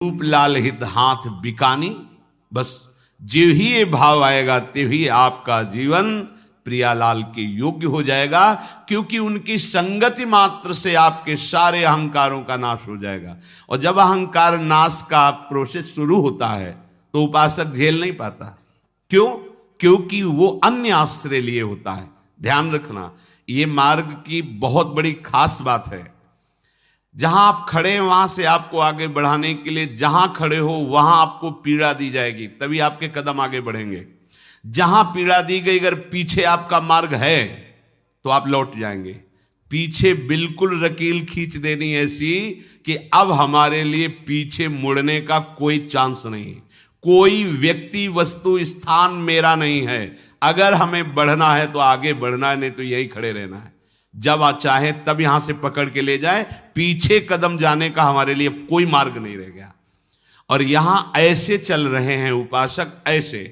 रूप लाल हित हाथ बिकानी। बस जो ही ये भाव आएगा तभी आपका जीवन प्रियालाल के योग्य हो जाएगा, क्योंकि उनकी संगति मात्र से आपके सारे अहंकारों का नाश हो जाएगा। और जब अहंकार नाश का प्रोसेस शुरू होता है तो उपासक झेल नहीं पाता। क्यों? क्योंकि वो अन्य आश्रय लिए होता है। ध्यान रखना, ये मार्ग की बहुत बड़ी खास बात है। जहां आप खड़े हैं वहां से आपको आगे बढ़ाने के लिए, जहां खड़े हो वहां आपको पीड़ा दी जाएगी, तभी आपके कदम आगे बढ़ेंगे। जहां पीड़ा दी गई, अगर पीछे आपका मार्ग है तो आप लौट जाएंगे। पीछे बिल्कुल रकील खींच देनी ऐसी कि अब हमारे लिए पीछे मुड़ने का कोई चांस नहीं। कोई व्यक्ति वस्तु स्थान मेरा नहीं है। अगर हमें बढ़ना है तो आगे बढ़ना है, नहीं तो यही खड़े रहना है। जब आप चाहे तब यहां से पकड़ के ले जाए, पीछे कदम जाने का हमारे लिए कोई मार्ग नहीं रह गया। और यहां ऐसे चल रहे हैं उपासक, ऐसे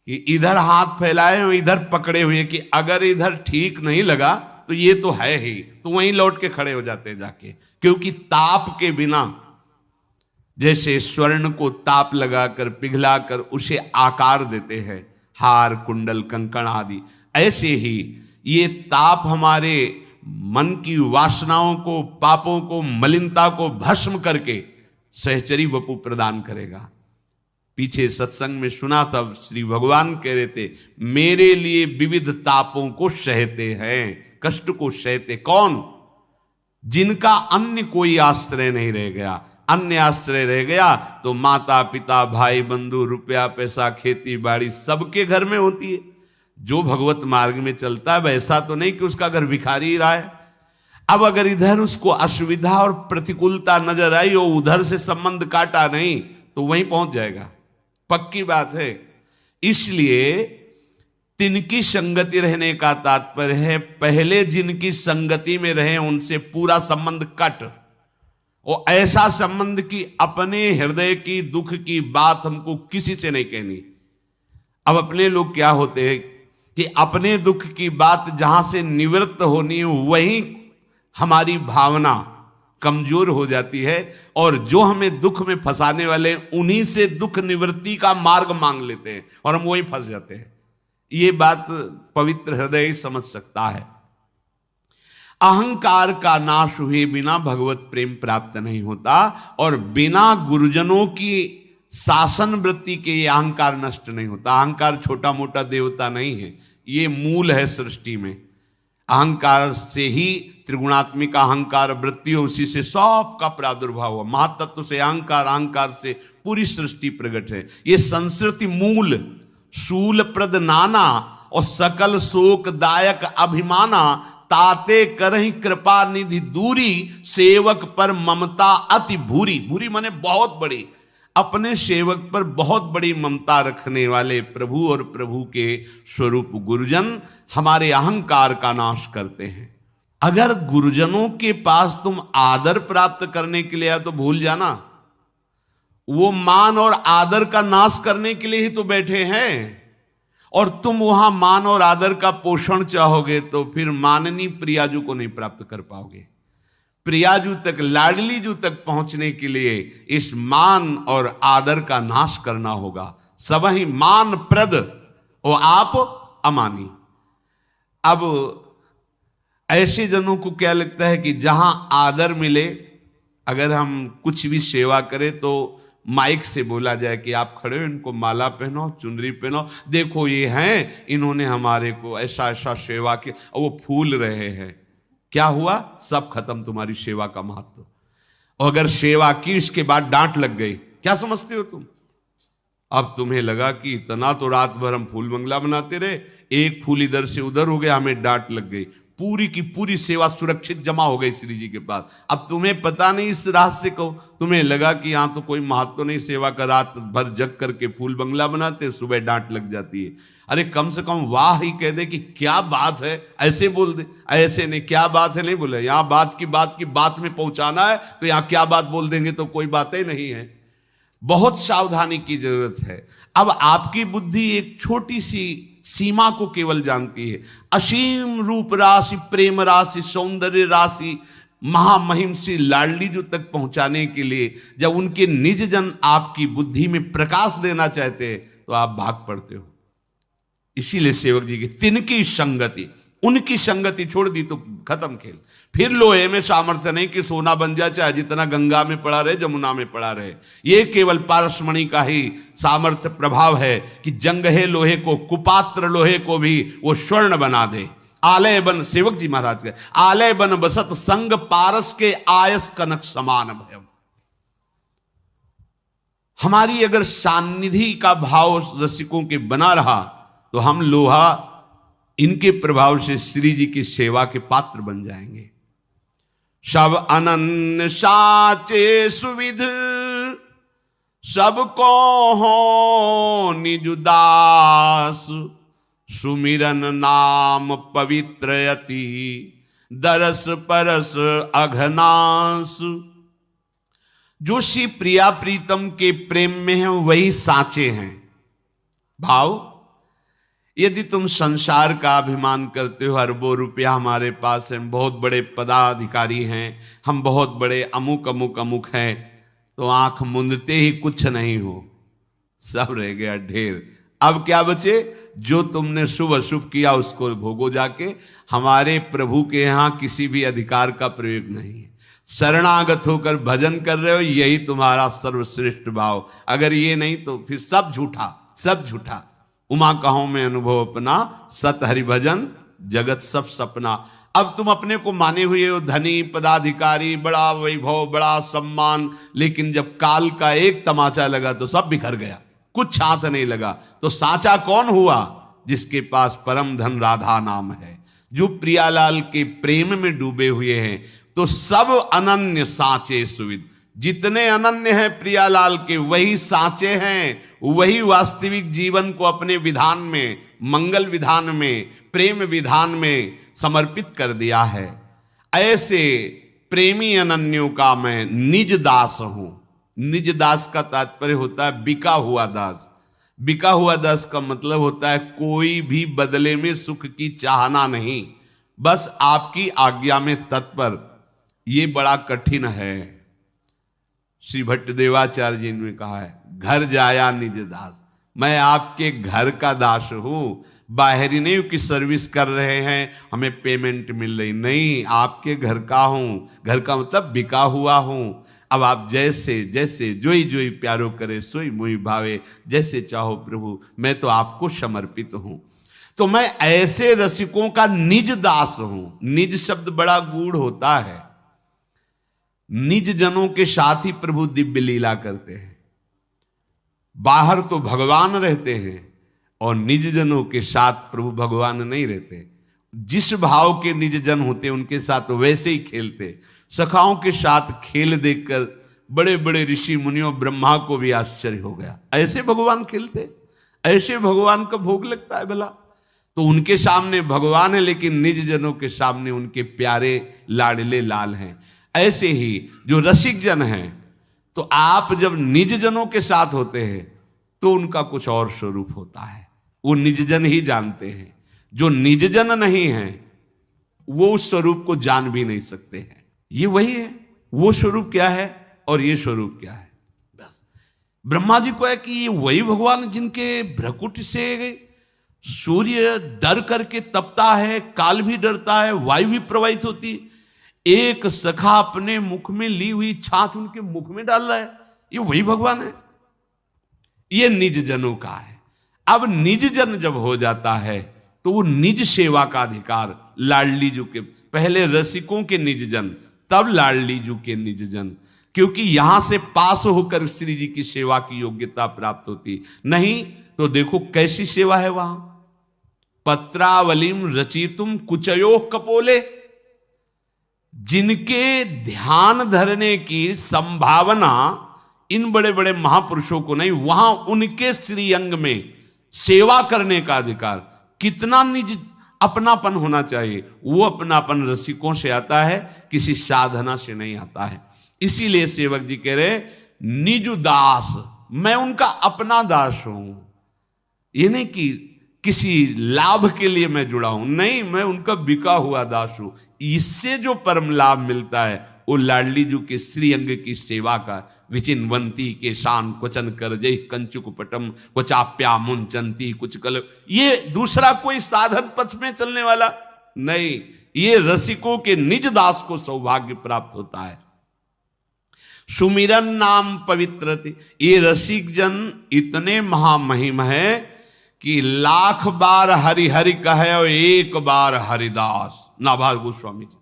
कि इधर हाथ फैलाए और इधर पकड़े हुए कि अगर इधर ठीक नहीं लगा तो ये तो है ही, तो वहीं लौट के खड़े हो जाते हैं जाके। क्योंकि ताप के बिना, जैसे स्वर्ण को ताप लगाकर पिघलाकर उसे आकार देते हैं, हार कुंडल कंकण आदि, ऐसे ही ये ताप हमारे मन की वासनाओं को, पापों को, मलिनता को भस्म करके सहचरी वपु प्रदान करेगा। पीछे सत्संग में सुना था, श्री भगवान कह रहे थे, मेरे लिए विविध तापों को सहते हैं, कष्ट को सहते। कौन? जिनका अन्य कोई आश्रय नहीं रह गया। अन्य आश्रय रह गया तो माता पिता भाई बंधु रुपया पैसा खेती बाड़ी सबके घर में होती है। जो भगवत मार्ग में चलता है वैसा तो नहीं कि उसका घर भिखारी ही रहा है। अब अगर इधर उसको असुविधा और प्रतिकूलता नजर आई और उधर से संबंध काटा नहीं तो वहीं पहुंच जाएगा, पक्की बात है। इसलिए तिनकी संगति रहने का तात्पर्य है, पहले जिनकी संगति में रहे उनसे पूरा संबंध कट, और ऐसा संबंध कि अपने हृदय की दुख की बात हमको किसी से नहीं कहनी। अब अपने लोग क्या होते हैं कि अपने दुख की बात जहां से निवृत्त होनी है वहीं हमारी भावना कमजोर हो जाती है, और जो हमें दुख में फंसाने वाले उन्हीं से दुख निवृत्ति का मार्ग मांग लेते हैं और हम वहीं फंस जाते हैं। ये बात पवित्र हृदय ही समझ सकता है। अहंकार का नाश हुए बिना भगवत प्रेम प्राप्त नहीं होता, और बिना गुरुजनों की शासन वृत्ति के ये अहंकार नष्ट नहीं होता। अहंकार छोटा मोटा देवता नहीं है, ये मूल है सृष्टि में। अहंकार से ही त्रिगुणात्मिक अहंकार वृत्ति हो, उसी से सब का प्रादुर्भाव हुआ। महातत्व से अहंकार, अहंकार से पूरी सृष्टि प्रकट है। ये संस्कृति मूल शूल प्रद नाना और सकल शोक दायक अभिमाना, ताते करहि कृपा निधि दूरी, सेवक पर ममता अति भूरी। भूरी माने बहुत बड़ी, अपने सेवक पर बहुत बड़ी ममता रखने वाले प्रभु और प्रभु के स्वरूप गुरुजन हमारे अहंकार का नाश करते हैं। अगर गुरुजनों के पास तुम आदर प्राप्त करने के लिए आए तो भूल जाना, वो मान और आदर का नाश करने के लिए ही तो बैठे हैं। और तुम वहां मान और आदर का पोषण चाहोगे तो फिर माननी प्रियाजू को नहीं प्राप्त कर पाओगे। प्रियाजू तक, लाडलीजू तक पहुंचने के लिए इस मान और आदर का नाश करना होगा। सब ही मान प्रद और आप अमानी। अब ऐसे जनों को क्या लगता है कि जहां आदर मिले, अगर हम कुछ भी सेवा करें तो माइक से बोला जाए कि आप खड़े हो, इनको माला पहनो, चुनरी पहनो, देखो ये हैं, इन्होंने हमारे को ऐसा ऐसा सेवा किया, और वो फूल रहे हैं। क्या हुआ? सब खत्म तुम्हारी सेवा का महत्व। और अगर सेवा की इसके बाद डांट लग गई, क्या समझते हो तुम? अब तुम्हें लगा कि इतना तो रात भर हम फूल मंगला बनाते रहे, एक फूल इधर से उधर हो गया, हमें डांट लग गई, पूरी की पूरी सेवा सुरक्षित जमा हो गई श्री जी के पास। अब तुम्हें पता नहीं इस रहस्य को, तुम्हें लगा कि यहां तो कोई महत्व नहीं, सेवा का रात भर जग करके फूल बंगला बनाते, सुबह डांट लग जाती है। अरे कम से कम वाह ही कह दे कि क्या बात है, ऐसे बोल दे। ऐसे नहीं, क्या बात है नहीं बोले। यहां बात की बात में पहुंचाना है तो यहां क्या बात बोल देंगे तो कोई बात ही नहीं है। बहुत सावधानी की जरूरत है। अब आपकी बुद्धि एक छोटी सी सीमा को केवल जानती है। असीम रूप राशि, प्रेम राशि, सौंदर्य राशि, महामहिम श्री लाडली जो तक पहुंचाने के लिए जब उनके निज जन आपकी बुद्धि में प्रकाश देना चाहते तो आप भाग पड़ते हो। इसीलिए सेवक जी की तिनकी संगति, उनकी संगति छोड़ दी तो खत्म खेल। फिर लोहे में सामर्थ्य नहीं कि सोना बन जाए, चाहे जितना गंगा में पड़ा रहे, जमुना में पड़ा रहे। ये केवल पारसमणि का ही सामर्थ्य प्रभाव है कि जंगहे लोहे को, कुपात्र लोहे को भी वो स्वर्ण बना दे। आलय बन, सेवक जी महाराज के आलय बन बसत संग पारस के आयस कनक समान भयम। हमारी अगर सान्निधि का भाव रसिकों के बना रहा तो हम लोहा इनके प्रभाव से श्री जी की सेवा के पात्र बन जाएंगे। सब अनन्य साचे सुविध, सबको हो निज दास। सुमिरन नाम पवित्र अति, दरस परस अघनास। जो श्री प्रिया प्रीतम के प्रेम में है वही साचे हैं। भाव, यदि तुम संसार का अभिमान करते हो, अरबों रुपया हमारे पास है, बहुत बड़े पदाधिकारी हैं, हम बहुत बड़े अमुक अमुक अमुक हैं, तो आंख मूंदते ही कुछ नहीं हो, सब रह गया ढेर। अब क्या बचे? जो तुमने शुभ अशुभ किया उसको भोगो जाके। हमारे प्रभु के यहां किसी भी अधिकार का प्रयोग नहीं है। शरणागत होकर भजन कर रहे हो, यही तुम्हारा सर्वश्रेष्ठ भाव। अगर ये नहीं तो फिर सब झूठा, सब झूठा। उमा कहो में अनुभव अपना, सत हरि भजन जगत सब सपना। अब तुम अपने को माने हुए हो धनी, पदाधिकारी, बड़ा वैभव, बड़ा सम्मान, लेकिन जब काल का एक तमाचा लगा तो सब बिखर गया, कुछ हाथ नहीं लगा। तो साचा कौन हुआ? जिसके पास परम धन राधा नाम है, जो प्रियालाल के प्रेम में डूबे हुए हैं। तो सब अनन्य साचे सुविद, जितने अनन्य हैं प्रियालाल के वही साचे हैं, वही वास्तविक जीवन को अपने विधान में, मंगल विधान में, प्रेम विधान में समर्पित कर दिया है। ऐसे प्रेमी अनन्यों का मैं निज दास हूं। निज दास का तात्पर्य होता है बिका हुआ दास। बिका हुआ दास का मतलब होता है कोई भी बदले में सुख की चाहना नहीं, बस आपकी आज्ञा में तत्पर। ये बड़ा कठिन है। श्री भट्टदेवाचार्य जी ने कहा है, घर जाया निज दास। मैं आपके घर का दास हूं, बाहरी नहीं कि सर्विस कर रहे हैं हमें पेमेंट मिल रही, नहीं, आपके घर का हूं। घर का मतलब बिका हुआ हूं। अब आप जैसे जैसे जोई जोई प्यारो करे सोई मोहि भावे, जैसे चाहो प्रभु, मैं तो आपको समर्पित हूं। तो मैं ऐसे रसिकों का निज दास हूं। निज शब्द बड़ा गूढ़ होता है। निज जनों के साथ ही प्रभु दिव्य लीला करते हैं। बाहर तो भगवान रहते हैं और निज जनों के साथ प्रभु भगवान नहीं रहते। जिस भाव के निज जन होते उनके साथ वैसे ही खेलते। सखाओं के साथ खेल देखकर बड़े बड़े ऋषि मुनियों, ब्रह्मा को भी आश्चर्य हो गया। ऐसे भगवान खेलते, ऐसे भगवान का भोग लगता है भला। तो उनके सामने भगवान है, लेकिन निज जनों के सामने उनके प्यारे लाडले लाल हैं। ऐसे ही जो रसिक जन हैं, तो आप जब निज जनों के साथ होते हैं तो उनका कुछ और स्वरूप होता है। वो निज जन ही जानते हैं। जो निज जन नहीं है वो उस स्वरूप को जान भी नहीं सकते हैं। ये वही है, वो स्वरूप क्या है और ये स्वरूप क्या है। बस ब्रह्मा जी को है कि ये वही भगवान जिनके भ्रकुट से सूर्य डर करके तपता है, काल भी डरता है, वायु भी प्रवाहित होती। एक सखा अपने मुख में ली हुई छाछ उनके मुख में डाल रहा है, ये वही भगवान है। ये निज जनों का है। अब निज जन जब हो जाता है तो वो निज सेवा का अधिकार, लाडली जू के, पहले रसिकों के निज जन, तब लाडली जू के निज जन, क्योंकि यहां से पास होकर श्री जी की सेवा की योग्यता प्राप्त होती। नहीं तो देखो कैसी सेवा है वहां। पत्रावलिम रचितुम कुचयो कपोले, जिनके ध्यान धरने की संभावना इन बड़े बड़े महापुरुषों को नहीं, वहां उनके श्रीअंग में सेवा करने का अधिकार। कितना निज अपनापन होना चाहिए। वो अपनापन रसिकों से आता है, किसी साधना से नहीं आता है। इसीलिए सेवक जी कह रहे निज दास, मैं उनका अपना दास हूं। ये नहीं कि किसी लाभ के लिए मैं जुड़ा हूं, नहीं, मैं उनका बिका हुआ दास हूं। इससे जो परम लाभ मिलता है वो लाडली जी के श्री अंग की सेवा का। विचिन्वंती के शान क्वचन कर जय कंचुक पटम क्वचाप्या मुंचंती कुछ कल, ये दूसरा कोई साधन पथ में चलने वाला नहीं, ये रसिकों के निज दास को सौभाग्य प्राप्त होता है। सुमिरन नाम पवित्र थे, ये रसिक जन इतने महामहिम है कि लाख बार हरि हरि कहे और एक बार हरिदास। नाभार गोस्वामी जी,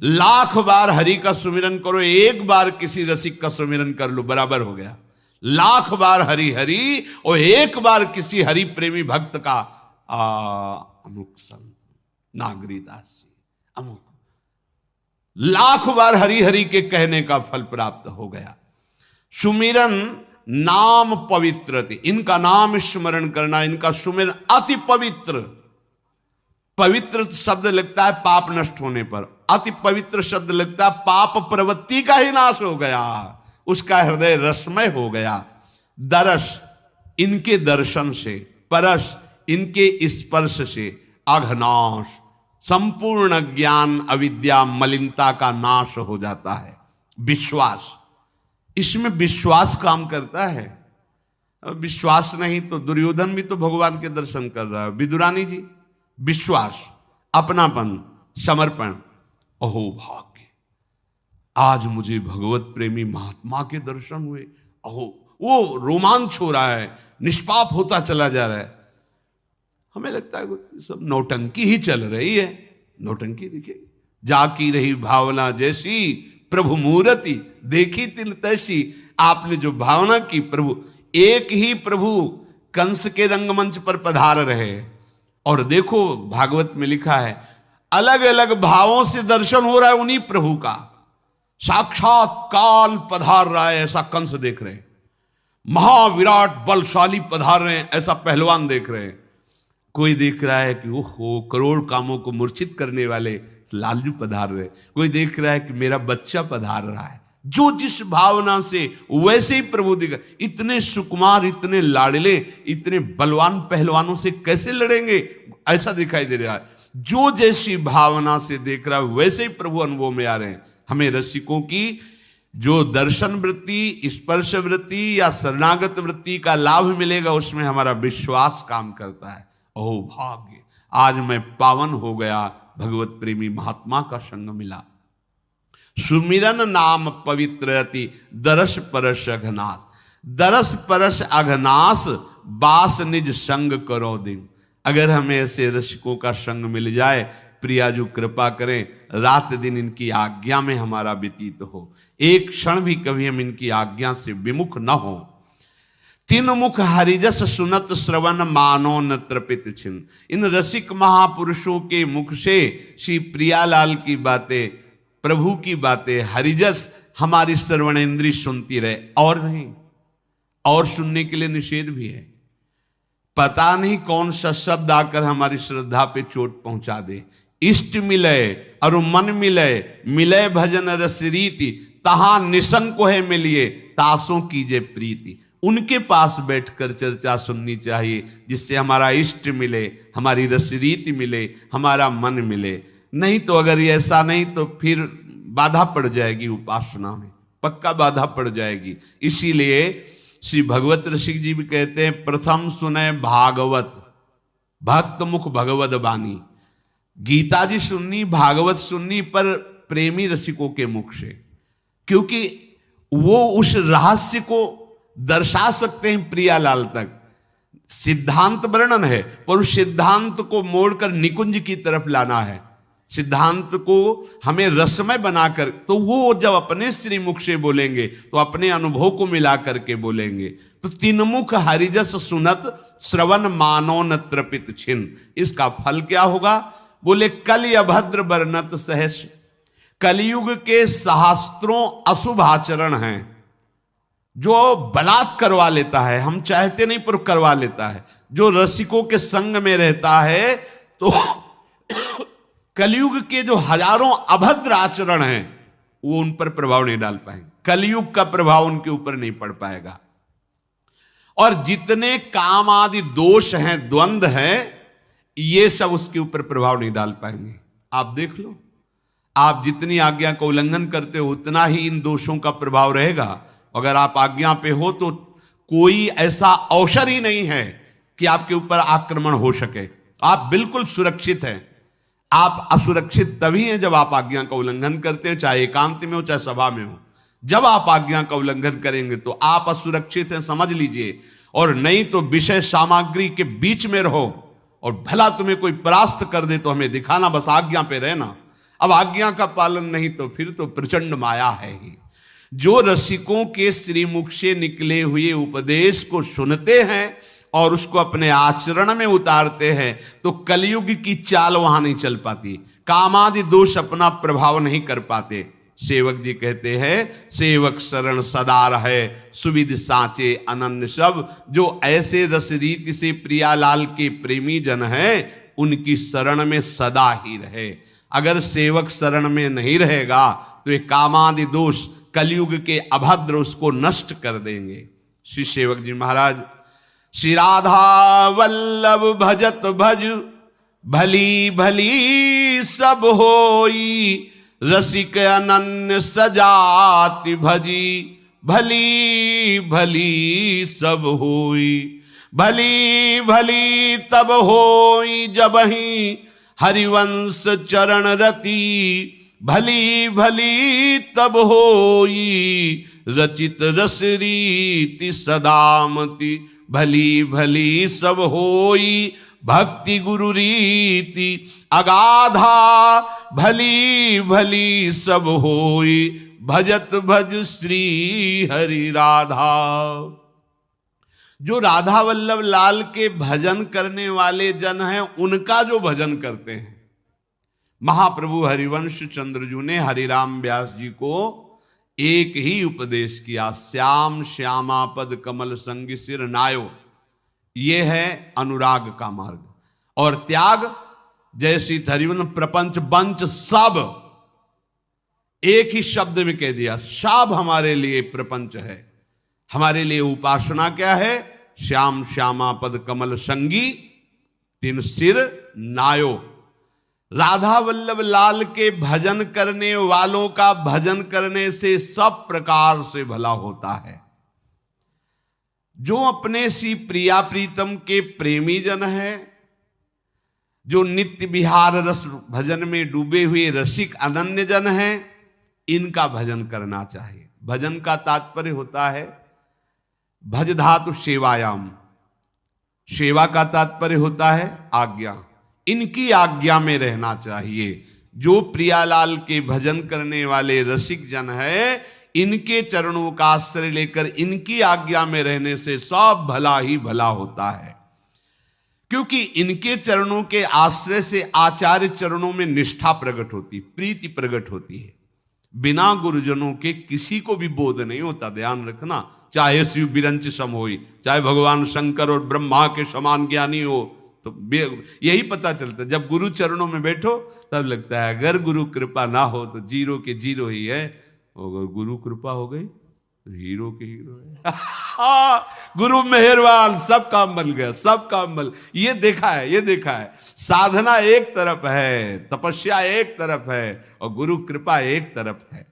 लाख बार हरि का सुमिरन करो, एक बार किसी रसिक का सुमिरन कर लो, बराबर हो गया। लाख बार हरि हरि और एक बार किसी हरि प्रेमी भक्त का अमुक संत नागरीदास जी अमुक, लाख बार हरि हरि के कहने का फल प्राप्त हो गया। सुमिरन नाम पवित्र थे, इनका नाम स्मरण करना, इनका सुमिरन अति पवित्र। पवित्र शब्द लगता है पाप नष्ट होने पर, अति पवित्र शब्द लगता है पाप प्रवृत्ति का ही नाश हो गया, उसका हृदय रसमय हो गया। दरस इनके दर्शन से, परस इनके स्पर्श से, अघनाश संपूर्ण ज्ञान अविद्या मलिनता का नाश हो जाता है। विश्वास, इसमें विश्वास काम करता है। अब विश्वास नहीं तो दुर्योधन भी तो भगवान के दर्शन कर रहा है। विदुरानी जी, विश्वास, अपनापन, समर्पण, अहो भाग्य, आज मुझे भगवत प्रेमी महात्मा के दर्शन हुए, अहो, वो रोमांच हो रहा है, निष्पाप होता चला जा रहा है। हमें लगता है सब नौटंकी ही चल रही है, नौटंकी देखिए, जाकी रही भावना जैसी प्रभु मूर्ति देखी तिल तैसी। आपने जो भावना की प्रभु, एक ही प्रभु कंस के रंगमंच पर पधार रहे, और देखो भागवत में लिखा है अलग अलग भावों से दर्शन हो रहा है उन्हीं प्रभु का। साक्षात काल पधार रहा है ऐसा कंस देख रहे हैं, महाविराट बलशाली पधार रहे हैं ऐसा पहलवान देख रहे हैं, कोई देख रहा है कि ओहो करोड़ कामों को मूर्छित करने वाले लालजू पधार रहे, कोई देख रहा है कि मेरा बच्चा पधार रहा है। जो जिस भावना से वैसे ही प्रभु दिखा। इतने सुकुमार, इतने लाडले, इतने बलवान पहलवानों से कैसे लड़ेंगे, ऐसा दिखाई दे रहा है। जो जैसी भावना से देख रहा है वैसे ही प्रभु अनुभव में आ रहे हैं। हमें रसिकों की जो दर्शन वृत्ति, स्पर्श वृत्ति या शरणागत वृत्ति का लाभ मिलेगा, उसमें हमारा विश्वास काम करता है। ओह भाग्य, आज मैं पावन हो गया, भगवत प्रेमी महात्मा का संग मिला। सुमिरन नाम पवित्र अति दरस परस अघनास, दरस परस अघनास बास निज संग करो दिन। अगर हमें ऐसे रसिकों का संग मिल जाए, प्रिया जो कृपा करें, रात दिन इनकी आज्ञा में हमारा व्यतीत हो, एक क्षण भी कभी हम इनकी आज्ञा से विमुख न हो। तीन मुख हरिजस सुनत श्रवण मानो न तृपित छिन। इन रसिक महापुरुषों के मुख से श्री प्रियालाल की बातें, प्रभु की बातें, हरिजस हमारी श्रवणेंद्री सुनती रहे, और नहीं, और सुनने के लिए निषेध भी है। पता नहीं कौन सा शब्द आकर हमारी श्रद्धा पे चोट पहुंचा दे। इष्ट मिले और मन मिले, मिले भजन रस रीति, तहां निसंको है मिलिए, तासों कीजे प्रीति। उनके पास बैठकर चर्चा सुननी चाहिए, जिससे हमारा इष्ट मिले, हमारी रसरीति मिले, हमारा मन मिले। नहीं तो अगर ये ऐसा नहीं तो फिर बाधा पड़ जाएगी उपासना में, पक्का बाधा पड़ जाएगी। इसीलिए श्री भगवत रसिक जी भी कहते हैं, प्रथम सुने भागवत भक्त मुख भगवत बानी। गीता जी सुननी, भागवत सुननी, पर प्रेमी रसिकों के मुख से, क्योंकि वो उस रहस्य को दर्शा सकते हैं प्रियालाल तक। सिद्धांत वर्णन है, पर उस सिद्धांत को मोड़कर निकुंज की तरफ लाना है, सिद्धांत को हमें रसमय बनाकर। तो वो जब अपने श्रीमुख से बोलेंगे तो अपने अनुभव को मिला करके बोलेंगे। तो तीनमुख हरिजस सुनत श्रवण मानो न तृपित छिन। इसका फल क्या होगा? बोले कलि अभद्र वर्णत सहस। कलयुग के सहस्त्रों अशुभ आचरण हैं, जो बलात् करवा लेता है, हम चाहते नहीं पर करवा लेता है। जो रसिकों के संग में रहता है तो कलयुग के जो हजारों अभद्र आचरण हैं वो उन पर प्रभाव नहीं डाल पाएंगे, कलयुग का प्रभाव उनके ऊपर नहीं पड़ पाएगा। और जितने काम आदि दोष हैं, द्वंद्व हैं, ये सब उसके ऊपर प्रभाव नहीं डाल पाएंगे। आप देख लो, आप जितनी आज्ञा का उल्लंघन करते हो उतना ही इन दोषों का प्रभाव रहेगा। अगर आप आज्ञा पे हो तो कोई ऐसा अवसर ही नहीं है कि आपके ऊपर आक्रमण हो सके। आप बिल्कुल सुरक्षित हैं। आप असुरक्षित तभी हैं जब आप आज्ञा का उल्लंघन करते हो, चाहे एकांत में हो चाहे सभा में हो। जब आप आज्ञा का उल्लंघन करेंगे तो आप असुरक्षित हैं, समझ लीजिए। और नहीं तो विषय सामग्री के बीच में रहो और भला तुम्हें कोई परास्त कर दे तो हमें दिखाना, बस आज्ञा पे रहना। अब आज्ञा का पालन नहीं तो फिर तो प्रचंड माया है ही। जो रसिकों के श्रीमुख से निकले हुए उपदेश को सुनते हैं और उसको अपने आचरण में उतारते हैं तो कलयुग की चाल वहां नहीं चल पाती, कामादि दोष अपना प्रभाव नहीं कर पाते। सेवक जी कहते हैं, सेवक शरण सदा रहे, सुविध साचे अनन्य सब। जो ऐसे रस रीति से प्रियालाल के प्रेमी जन हैं उनकी शरण में सदा ही रहे। अगर सेवक शरण में नहीं रहेगा तो ये कामादि दोष कलयुग के अभद्र उसको नष्ट कर देंगे। श्री सेवक जी महाराज, श्री राधा वल्लभ भजत भज भली भली सब होई, रसिक अनन्य सजाति भजी भली भली सब होई। भली भली तब होई जबहि हरिवंश चरण रति, भली भली तब होई रचित रस रीति सदामति। भली भली सब होई भक्ति गुरु रीति अगाधा, भली भली सब होई भजत भज श्री हरि राधा। जो राधा वल्लभ लाल के भजन करने वाले जन हैं उनका जो भजन करते हैं, महाप्रभु हरिवंश चंद्रजू ने हरिराम व्यास जी को एक ही उपदेश किया, श्याम श्यामा पद कमल संग सिर नायो। ये है अनुराग का मार्ग। और त्याग, जैसी हरिवंश प्रपंच बंच सब एक ही शब्द में कह दिया, सब हमारे लिए प्रपंच है। हमारे लिए उपासना क्या है? श्याम श्यामा पद कमल संगी तिन सिर नायो। राधा वल्लभ लाल के भजन करने वालों का भजन करने से सब प्रकार से भला होता है। जो अपने सी प्रिया प्रीतम के प्रेमी जन है, जो नित्य विहार रस भजन में डूबे हुए रसिक अनन्य जन हैं, इनका भजन करना चाहिए। भजन का तात्पर्य होता है भज धातु सेवायाम, सेवा का तात्पर्य होता है आज्ञा। इनकी आज्ञा में रहना चाहिए। जो प्रियालाल के भजन करने वाले रसिक जन है, इनके चरणों का आश्रय लेकर इनकी आज्ञा में रहने से सब भला ही भला होता है। क्योंकि इनके चरणों के आश्रय से आचार्य चरणों में निष्ठा प्रकट होती, प्रीति प्रकट होती है। बिना गुरुजनों के किसी को भी बोध नहीं होता, ध्यान रखना। चाहे शिव बिरंच सम होई, चाहे भगवान शंकर और ब्रह्मा के समान ज्ञानी हो, तो यही पता चलता है। जब गुरु चरणों में बैठो तब लगता है अगर गुरु कृपा ना हो तो जीरो के जीरो ही है, अगर गुरु कृपा हो गई तो हीरो के हीरो है। गुरु मेहरबान, सब काम बन गया, सब काम बन। ये देखा है, ये देखा है। साधना एक तरफ है, तपस्या एक तरफ है और गुरु कृपा एक तरफ है।